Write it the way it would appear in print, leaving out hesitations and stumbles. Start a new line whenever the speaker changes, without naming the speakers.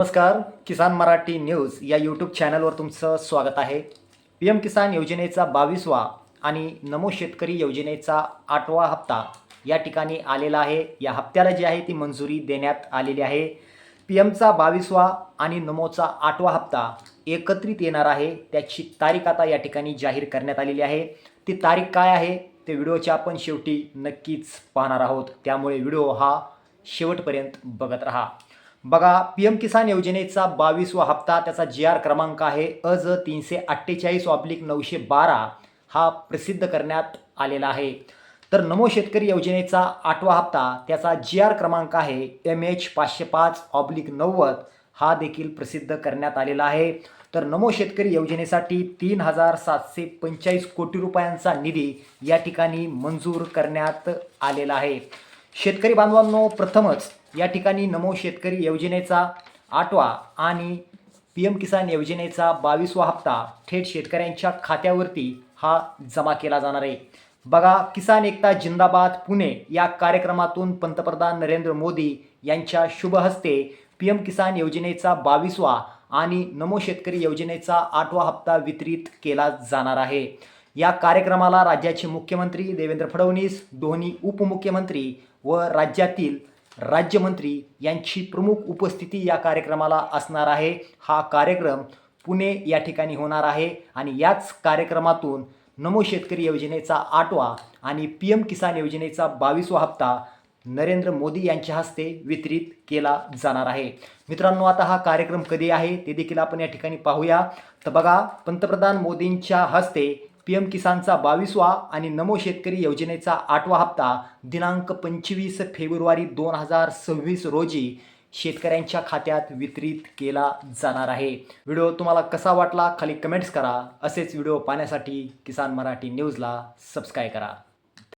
नमस्कार. किसान मराठी न्यूज या यूट्यूब चॅनलवर तुमचं स्वागत आहे. पी एम किसान योजनेचा 22वा आणि नमो शेतकरी योजनेचा 8वा हप्ता या ठिकाणी आलेला आहे. या हप्त्याला जी आहे ती मंजुरी देण्यात आलेली आहे. पी एमचा 22वा आणि नमोचा 8वा हप्ता एकत्रित येणार आहे. त्याची तारीख आता या ठिकाणी जाहीर करण्यात आलेली आहे. ती तारीख काय आहे ते व्हिडिओच्या आपण शेवटी नक्कीच पाहणार आहोत. त्यामुळे व्हिडिओ हा शेवटपर्यंत बघत राहा. बघा, पी एम किसान योजनेचा 22वा हप्ता त्याचा GR क्रमांक आहे अज 348/912 हा प्रसिद्ध करण्यात आलेला आहे. तर नमो शेतकरी योजनेचा 8वा हप्ता त्याचा GR क्रमांक आहे MH 505/90 हा देखील प्रसिद्ध करण्यात आलेला आहे. तर नमो शेतकरी योजनेसाठी 3,745 कोटी रुपयांचा निधी या ठिकाणी मंजूर करण्यात आलेला आहे. शेतकरी बांधवांनो, प्रथमच या ठिकाणी नमो शेतकरी योजनेचा 8वा आणि पी एम किसान योजनेचा 22वा हप्ता थेट शेतकऱ्यांच्या खात्यावरती हा जमा केला जाणार आहे. बघा, किसान एकता जिंदाबाद पुणे या कार्यक्रमातून पंतप्रधान नरेंद्र मोदी यांच्या शुभ हस्ते पी एम किसान योजनेचा 22वा आणि नमो शेतकरी योजनेचा 8वा हप्ता वितरित केला जाणार आहे. या कार्यक्रमाला राज्याचे मुख्यमंत्री देवेंद्र फडणवीस, दोन्ही उपमुख्यमंत्री व राज्यातील राज्यमंत्री यांची प्रमुख उपस्थिती या कार्यक्रमाला असणार आहे. हा कार्यक्रम पुणे या ठिकाणी होणार आहे आणि याच कार्यक्रमातून नमो शेतकरी योजनेचा 8वा आणि पी एम किसान योजनेचा 22वा हप्ता नरेंद्र मोदी यांच्या हस्ते वितरित केला जाणार आहे. मित्रांनो, आता हा कार्यक्रम कधी आहे ते देखील आपण या ठिकाणी पाहूया. तर बघा, पंतप्रधान मोदींच्या हस्ते पी एम किसानचा 22वा आणि नमो शेतकरी योजनेचा 8वा हप्ता दिनांक 25 फेब्रुवारी 2026 रोजी शेतकऱ्यांच्या खात्यात वितरित केला जाणार आहे. व्हिडिओ तुम्हाला कसा वाटला खाली कमेंट्स करा. असेच व्हिडिओ पाहण्यासाठी किसान मराठी न्यूजला सबस्क्राईब करा.